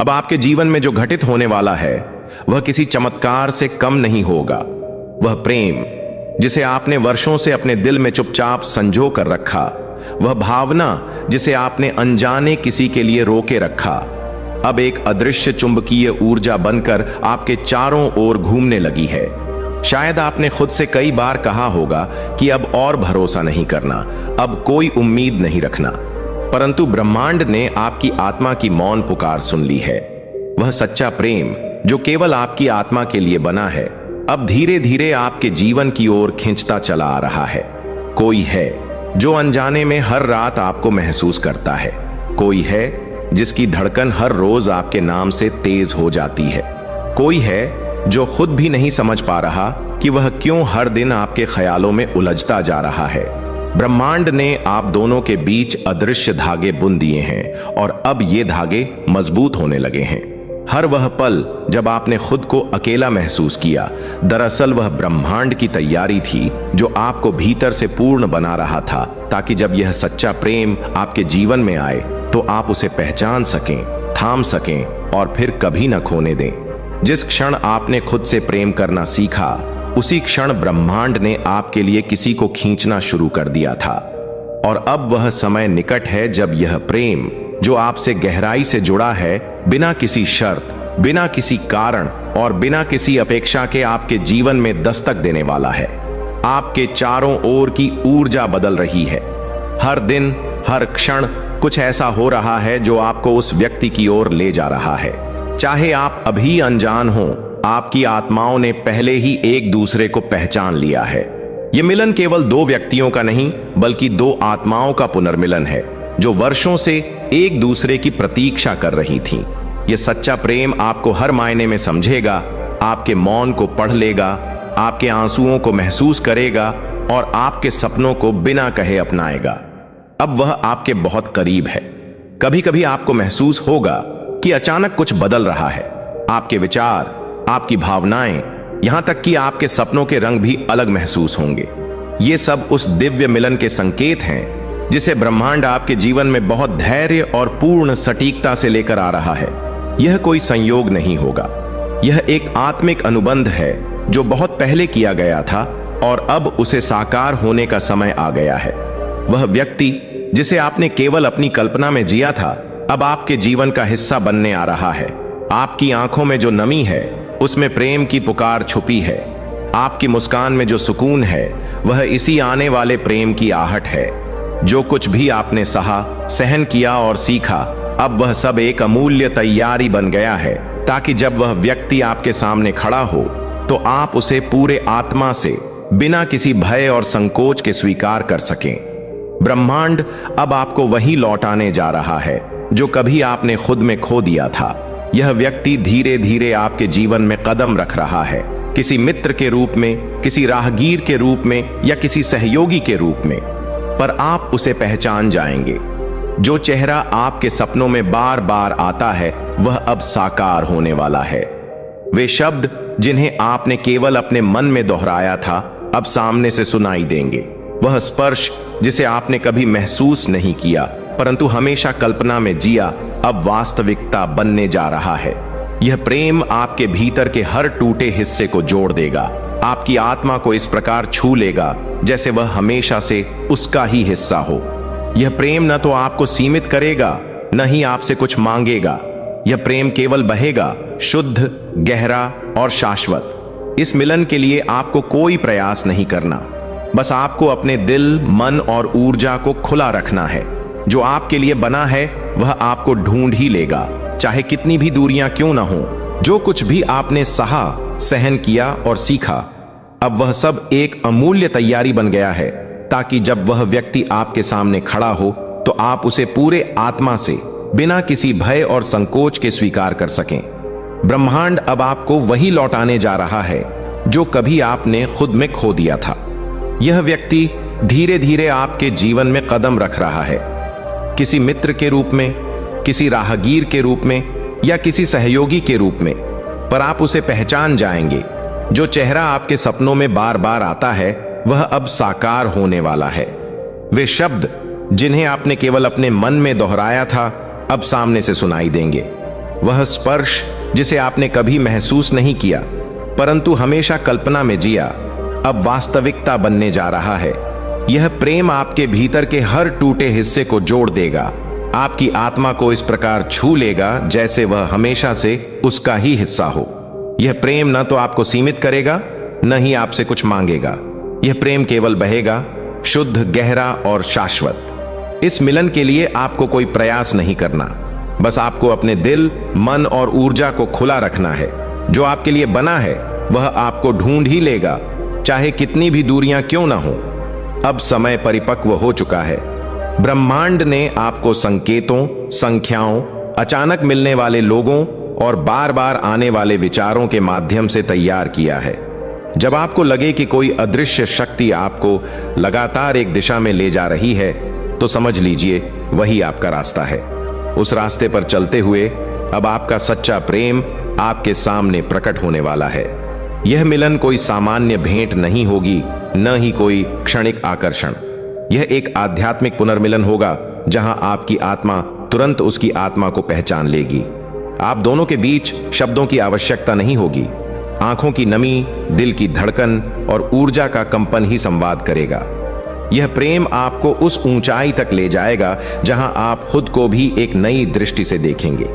अब आपके जीवन में जो घटित होने वाला है वह किसी चमत्कार से कम नहीं होगा। वह प्रेम जिसे आपने वर्षों से अपने दिल में चुपचाप संजो कर रखा, वह भावना जिसे आपने अनजाने किसी के लिए रोके रखा, अब एक अदृश्य चुंबकीय ऊर्जा बनकर आपके चारों ओर घूमने लगी है। शायद आपने खुद से कई बार कहा होगा कि अब और भरोसा नहीं करना, अब कोई उम्मीद नहीं रखना, परंतु ब्रह्मांड ने आपकी आत्मा की मौन पुकार सुन ली है। वह सच्चा प्रेम जो केवल आपकी आत्मा के लिए बना है, अब धीरे धीरे आपके जीवन की ओर खींचता चला आ रहा है। कोई है जो अनजाने में हर रात आपको महसूस करता है। कोई है जिसकी धड़कन हर रोज आपके नाम से तेज हो जाती है। कोई है जो खुद भी नहीं समझ पा रहा कि वह क्यों हर दिन आपके ख्यालों में उलझता जा रहा है। ब्रह्मांड ने आप दोनों के बीच अदृश्य धागे बुन दिए हैं और अब ये धागे मजबूत होने लगे हैं। हर वह पल जब आपने खुद को अकेला महसूस किया, दरअसल वह ब्रह्मांड की तैयारी थी जो आपको भीतर से पूर्ण बना रहा था, ताकि जब यह सच्चा प्रेम आपके जीवन में आए तो आप उसे पहचान सकें, थाम सकें और फिर कभी न खोने दें। जिस क्षण आपने खुद से प्रेम करना सीखा, उसी क्षण ब्रह्मांड ने आपके लिए किसी को खींचना शुरू कर दिया था। और अब वह समय निकट है जब यह प्रेम जो आपसे गहराई से जुड़ा है, बिना किसी शर्त, बिना किसी कारण और बिना किसी अपेक्षा के आपके जीवन में दस्तक देने वाला है। आपके चारों ओर की ऊर्जा बदल रही है। हर दिन, हर क्षण कुछ ऐसा हो रहा है जो आपको उस व्यक्ति की ओर ले जा रहा है। चाहे आप अभी अनजान हो, आपकी आत्माओं ने पहले ही एक दूसरे को पहचान लिया है। यह मिलन केवल दो व्यक्तियों का नहीं, बल्कि दो आत्माओं का पुनर्मिलन है जो वर्षों से एक दूसरे की प्रतीक्षा कर रही थीं। यह सच्चा प्रेम आपको हर मायने में समझेगा, आपके मौन को पढ़ लेगा, आपके आंसुओं को महसूस करेगा और आपके सपनों को बिना कहे अपनाएगा। अब वह आपके बहुत करीब है। कभी कभी आपको महसूस होगा कि अचानक कुछ बदल रहा है। आपके विचार, आपकी भावनाएं, यहां तक कि आपके सपनों के रंग भी अलग महसूस होंगे। ये सब उस दिव्य मिलन के संकेत हैं जिसे ब्रह्मांड आपके जीवन में बहुत धैर्य और पूर्ण सटीकता से लेकर आ रहा है। यह कोई संयोग नहीं होगा, यह एक आत्मिक अनुबंध है जो बहुत पहले किया गया था और अब उसे साकार होने का समय आ गया है। वह व्यक्ति जिसे आपने केवल अपनी कल्पना में जिया था, अब आपके जीवन का हिस्सा बनने आ रहा है। आपकी आंखों में जो नमी है, उसमें प्रेम की पुकार छुपी है। आपकी मुस्कान में जो सुकून है, वह इसी आने वाले प्रेम की आहट है। जो कुछ भी आपने सहा, सहन किया और सीखा, अब वह सब एक अमूल्य तैयारी बन गया है, ताकि जब वह व्यक्ति आपके सामने खड़ा हो तो आप उसे पूरे आत्मा से, बिना किसी भय और संकोच के स्वीकार कर सकें। ब्रह्मांड अब आपको वही लौटाने जा रहा है जो कभी आपने खुद में खो दिया था। यह व्यक्ति धीरे धीरे आपके जीवन में कदम रख रहा है, किसी मित्र के रूप में, किसी राहगीर के रूप में या किसी सहयोगी के रूप में, पर आप उसे पहचान जाएंगे। जो चेहरा आपके सपनों में बार बार आता है, वह अब साकार होने वाला है। वे शब्द जिन्हें आपने केवल अपने मन में दोहराया था, अब सामने से सुनाई देंगे। वह स्पर्श जिसे आपने कभी महसूस नहीं किया परंतु हमेशा कल्पना में जिया, अब वास्तविकता बनने जा रहा है। यह प्रेम आपके भीतर के हर टूटे हिस्से को जोड़ देगा, आपकी आत्मा को इस प्रकार छू लेगा जैसे वह हमेशा से उसका ही हिस्सा हो। यह प्रेम न तो आपको सीमित करेगा, न ही आपसे कुछ मांगेगा। यह प्रेम केवल बहेगा, शुद्ध, गहरा और शाश्वत। इस मिलन के लिए आपको कोई प्रयास नहीं करना, बस आपको अपने दिल, मन और ऊर्जा को खुला रखना है। जो आपके लिए बना है वह आपको ढूंढ ही लेगा, चाहे कितनी भी दूरियां क्यों ना हो। जो कुछ भी आपने सहा, सहन किया और सीखा, अब वह सब एक अमूल्य तैयारी बन गया है, ताकि जब वह व्यक्ति आपके सामने खड़ा हो तो आप उसे पूरे आत्मा से, बिना किसी भय और संकोच के स्वीकार कर सकें। ब्रह्मांड अब आपको वही लौटाने जा रहा है जो कभी आपने खुद में खो दिया था। यह व्यक्ति धीरे धीरे आपके जीवन में कदम रख रहा है, किसी मित्र के रूप में, किसी राहगीर के रूप में या किसी सहयोगी के रूप में, पर आप उसे पहचान जाएंगे। जो चेहरा आपके सपनों में बार बार आता है, वह अब साकार होने वाला है। वे शब्द जिन्हें आपने केवल अपने मन में दोहराया था, अब सामने से सुनाई देंगे। वह स्पर्श जिसे आपने कभी महसूस नहीं किया परंतु हमेशा कल्पना में जिया, अब वास्तविकता बनने जा रहा है। यह प्रेम आपके भीतर के हर टूटे हिस्से को जोड़ देगा, आपकी आत्मा को इस प्रकार छू लेगा जैसे वह हमेशा से उसका ही हिस्सा हो। यह प्रेम न तो आपको सीमित करेगा न ही आपसे कुछ मांगेगा। यह प्रेम केवल बहेगा, शुद्ध, गहरा और शाश्वत। इस मिलन के लिए आपको कोई प्रयास नहीं करना, बस आपको अपने दिल, मन और ऊर्जा को खुला रखना है। जो आपके लिए बना है वह आपको ढूंढ ही लेगा, चाहे कितनी भी दूरियां क्यों ना हो। अब समय परिपक्व हो चुका है। ब्रह्मांड ने आपको संकेतों, संख्याओं, अचानक मिलने वाले लोगों और बार बार आने वाले विचारों के माध्यम से तैयार किया है। जब आपको लगे कि कोई अदृश्य शक्ति आपको लगातार एक दिशा में ले जा रही है, तो समझ लीजिए वही आपका रास्ता है। उस रास्ते पर चलते हुए अब आपका सच्चा प्रेम आपके सामने प्रकट होने वाला है। यह मिलन कोई सामान्य भेंट नहीं होगी, न ही कोई क्षणिक आकर्षण। यह एक आध्यात्मिक पुनर्मिलन होगा जहां आपकी आत्मा तुरंत उसकी आत्मा को पहचान लेगी। आप दोनों के बीच शब्दों की आवश्यकता नहीं होगी। आंखों की नमी, दिल की धड़कन और ऊर्जा का कंपन ही संवाद करेगा। यह प्रेम आपको उस ऊंचाई तक ले जाएगा जहां आप खुद को भी एक नई दृष्टि से देखेंगे।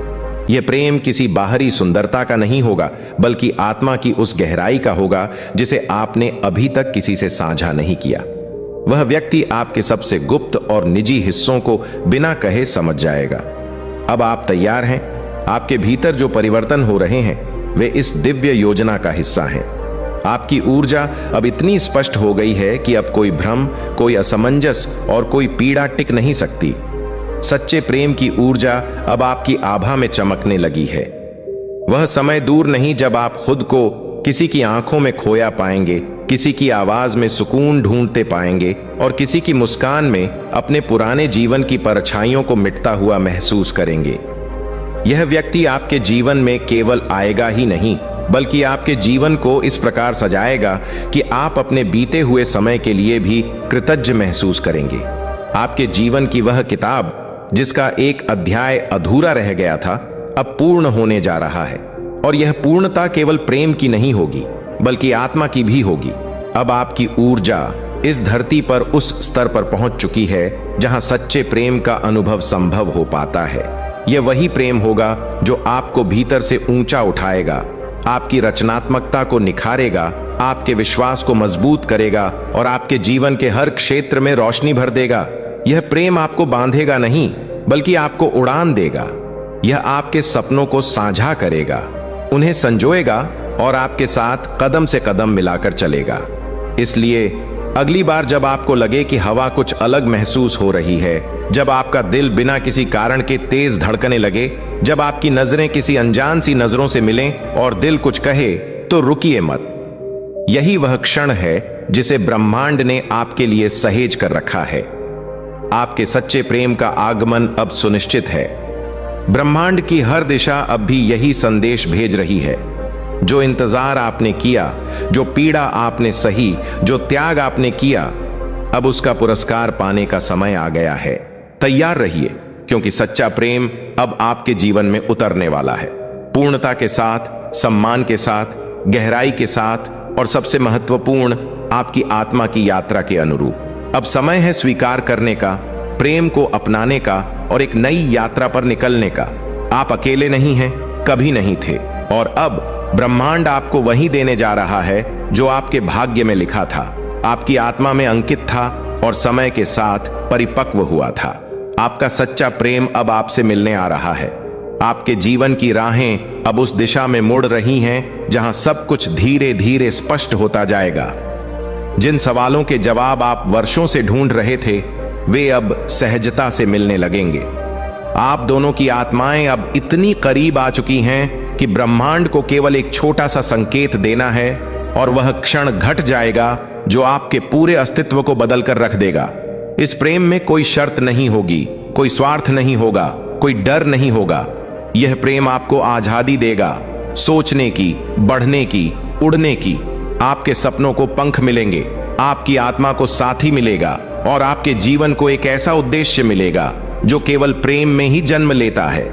यह प्रेम किसी बाहरी सुंदरता का नहीं होगा, बल्कि आत्मा की उस गहराई का होगा जिसे आपने अभी तक किसी से साझा नहीं किया। वह व्यक्ति आपके सबसे गुप्त और निजी हिस्सों को बिना कहे समझ जाएगा। अब आप तैयार हैं? आपके भीतर जो परिवर्तन हो रहे हैं वे इस दिव्य योजना का हिस्सा हैं। आपकी ऊर्जा अब इतनी स्पष्ट हो गई है कि अब कोई भ्रम, कोई असमंजस और कोई पीड़ा टिक नहीं सकती। सच्चे प्रेम की ऊर्जा अब आपकी आभा में चमकने लगी है। वह समय दूर नहीं जब आप खुद को किसी की आंखों में खोया पाएंगे, किसी की आवाज में सुकून ढूंढते पाएंगे और किसी की मुस्कान में अपने पुराने जीवन की परछाइयों को मिटता हुआ महसूस करेंगे। यह व्यक्ति आपके जीवन में केवल आएगा ही नहीं, बल्कि आपके जीवन को इस प्रकार सजाएगा कि आप अपने बीते हुए समय के लिए भी कृतज्ञ महसूस करेंगे। आपके जीवन की वह किताब जिसका एक अध्याय अधूरा रह गया था, अब पूर्ण होने जा रहा है। और यह पूर्णता केवल प्रेम की नहीं होगी, बल्कि आत्मा की भी होगी। अब आपकी ऊर्जा इस धरती पर उस स्तर पर पहुंच चुकी है जहां सच्चे प्रेम का अनुभव संभव हो पाता है। यह वही प्रेम होगा जो आपको भीतर से ऊंचा उठाएगा, आपकी रचनात्मकता को निखारेगा, आपके विश्वास को मजबूत करेगा और आपके जीवन के हर क्षेत्र में रोशनी भर देगा। यह प्रेम आपको बांधेगा नहीं, बल्कि आपको उड़ान देगा। यह आपके सपनों को साझा करेगा, उन्हें संजोएगा और आपके साथ कदम से कदम मिलाकर चलेगा। इसलिए अगली बार जब आपको लगे कि हवा कुछ अलग महसूस हो रही है, जब आपका दिल बिना किसी कारण के तेज धड़कने लगे, जब आपकी नजरें किसी अनजान सी नजरों से मिलें और दिल कुछ कहे, तो रुकिए मत। यही वह क्षण है जिसे ब्रह्मांड ने आपके लिए सहेज कर रखा है। आपके सच्चे प्रेम का आगमन अब सुनिश्चित है। ब्रह्मांड की हर दिशा अब भी यही संदेश भेज रही है। जो इंतजार आपने किया, जो पीड़ा आपने सही, जो त्याग आपने किया, अब उसका पुरस्कार पाने का समय आ गया है। तैयार रहिए, क्योंकि सच्चा प्रेम अब आपके जीवन में उतरने वाला है। पूर्णता के साथ, सम्मान के साथ, गहराई के साथ और सबसे महत्वपूर्ण, आपकी आत्मा की यात्रा के अनुरूप। अब समय है स्वीकार करने का, प्रेम को अपनाने का और एक नई यात्रा पर निकलने का। आप अकेले नहीं हैं, कभी नहीं थे, और अब ब्रह्मांड आपको वही देने जा रहा है जो आपके भाग्य में लिखा था, आपकी आत्मा में अंकित था और समय के साथ परिपक्व हुआ था। आपका सच्चा प्रेम अब आपसे मिलने आ रहा है। आपके जीवन की राहें अब उस दिशा में मुड़ रही हैं जहां सब कुछ धीरे धीरे स्पष्ट होता जाएगा। जिन सवालों के जवाब आप वर्षों से ढूंढ रहे थे, वे अब सहजता से मिलने लगेंगे। आप दोनों की आत्माएं अब इतनी करीब आ चुकी हैं कि ब्रह्मांड को केवल एक छोटा सा संकेत देना है और वह क्षण घट जाएगा जो आपके पूरे अस्तित्व को बदल कर रख देगा। इस प्रेम में कोई शर्त नहीं होगी, कोई स्वार्थ नहीं होगा, कोई डर नहीं होगा। यह प्रेम आपको आजादी देगा, सोचने की, बढ़ने की, उड़ने की। आपके सपनों को पंख मिलेंगे, आपकी आत्मा को साथी मिलेगा और आपके जीवन को एक ऐसा उद्देश्य मिलेगा जो केवल प्रेम में ही जन्म लेता है।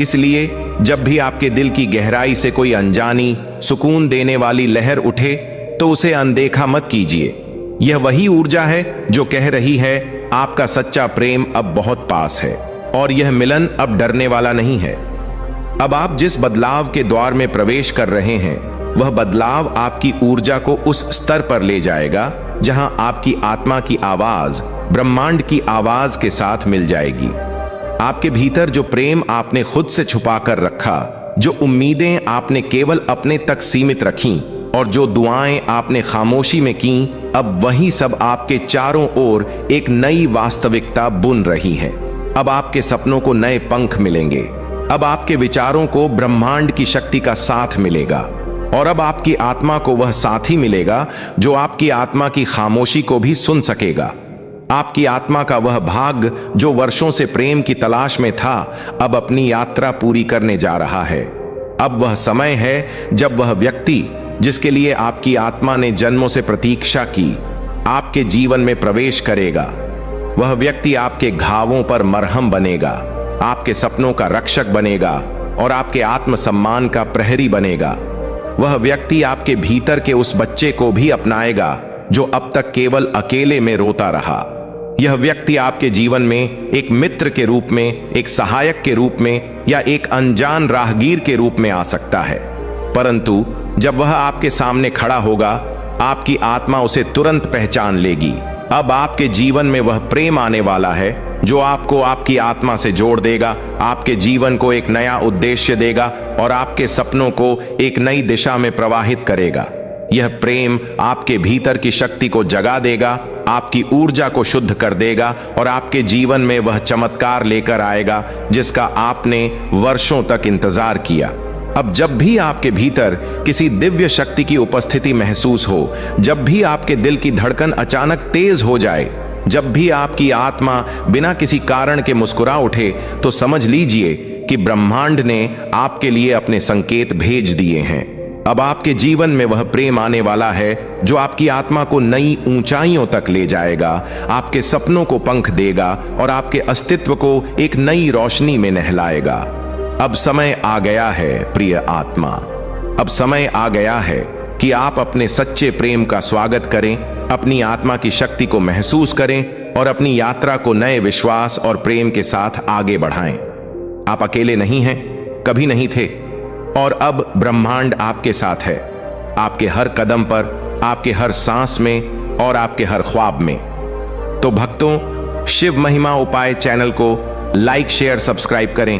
इसलिए जब भी आपके दिल की गहराई से कोई अनजानी सुकून देने वाली लहर उठे तो उसे अनदेखा मत कीजिए। यह वही ऊर्जा है जो कह रही है आपका सच्चा प्रेम अब बहुत पास है और यह मिलन अब डरने वाला नहीं है। अब आप जिस बदलाव के द्वार में प्रवेश कर रहे हैं वह बदलाव आपकी ऊर्जा को उस स्तर पर ले जाएगा जहां आपकी आत्मा की आवाज ब्रह्मांड की आवाज के साथ मिल जाएगी। आपके भीतर जो प्रेम आपने खुद से छुपा कर रखा, जो उम्मीदें आपने केवल अपने तक सीमित रखीं और जो दुआएं आपने खामोशी में की, अब वही सब आपके चारों ओर एक नई वास्तविकता बुन रही है। अब आपके सपनों को नए पंख मिलेंगे, अब आपके विचारों को ब्रह्मांड की शक्ति का साथ मिलेगा और अब आपकी आत्मा को वह साथी मिलेगा जो आपकी आत्मा की खामोशी को भी सुन सकेगा। आपकी आत्मा का वह भाग जो वर्षों से प्रेम की तलाश में था, अब अपनी यात्रा पूरी करने जा रहा है। अब वह समय है जब वह व्यक्ति जिसके लिए आपकी आत्मा ने जन्मों से प्रतीक्षा की, आपके जीवन में प्रवेश करेगा। वह व्यक्ति आपके घावों पर मरहम बनेगा, आपके सपनों का रक्षक बनेगा और आपके आत्मसम्मान का प्रहरी बनेगा। वह व्यक्ति आपके भीतर के उस बच्चे को भी अपनाएगा जो अब तक केवल अकेले में रोता रहा। यह व्यक्ति आपके जीवन में एक मित्र के रूप में, एक सहायक के रूप में या एक अनजान राहगीर के रूप में आ सकता है, परंतु जब वह आपके सामने खड़ा होगा आपकी आत्मा उसे तुरंत पहचान लेगी। अब आपके जीवन में वह प्रेम आने वाला है जो आपको आपकी आत्मा से जोड़ देगा, आपके जीवन को एक नया उद्देश्य देगा और आपके सपनों को एक नई दिशा में प्रवाहित करेगा। यह प्रेम आपके भीतर की शक्ति को जगा देगा, आपकी ऊर्जा को शुद्ध कर देगा और आपके जीवन में वह चमत्कार लेकर आएगा जिसका आपने वर्षों तक इंतजार किया। अब जब भी आपके भीतर किसी दिव्य शक्ति की उपस्थिति महसूस हो, जब भी आपके दिल की धड़कन अचानक तेज हो जाए, जब भी आपकी आत्मा बिना किसी कारण के मुस्कुरा उठे, तो समझ लीजिए कि ब्रह्मांड ने आपके लिए अपने संकेत भेज दिए हैं। अब आपके जीवन में वह प्रेम आने वाला है जो आपकी आत्मा को नई ऊंचाइयों तक ले जाएगा, आपके सपनों को पंख देगा और आपके अस्तित्व को एक नई रोशनी में नहलाएगा। अब समय आ गया है प्रिय आत्मा, अब समय आ गया है कि आप अपने सच्चे प्रेम का स्वागत करें, अपनी आत्मा की शक्ति को महसूस करें और अपनी यात्रा को नए विश्वास और प्रेम के साथ आगे बढ़ाएं। आप अकेले नहीं हैं, कभी नहीं थे और अब ब्रह्मांड आपके साथ है, आपके हर कदम पर, आपके हर सांस में और आपके हर ख्वाब में। तो भक्तों, शिव महिमा उपाय चैनल को लाइक, शेयर, सब्सक्राइब करें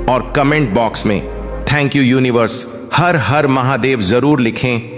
और कमेंट बॉक्स में थैंक यू यूनिवर्स, हर हर महादेव जरूर लिखें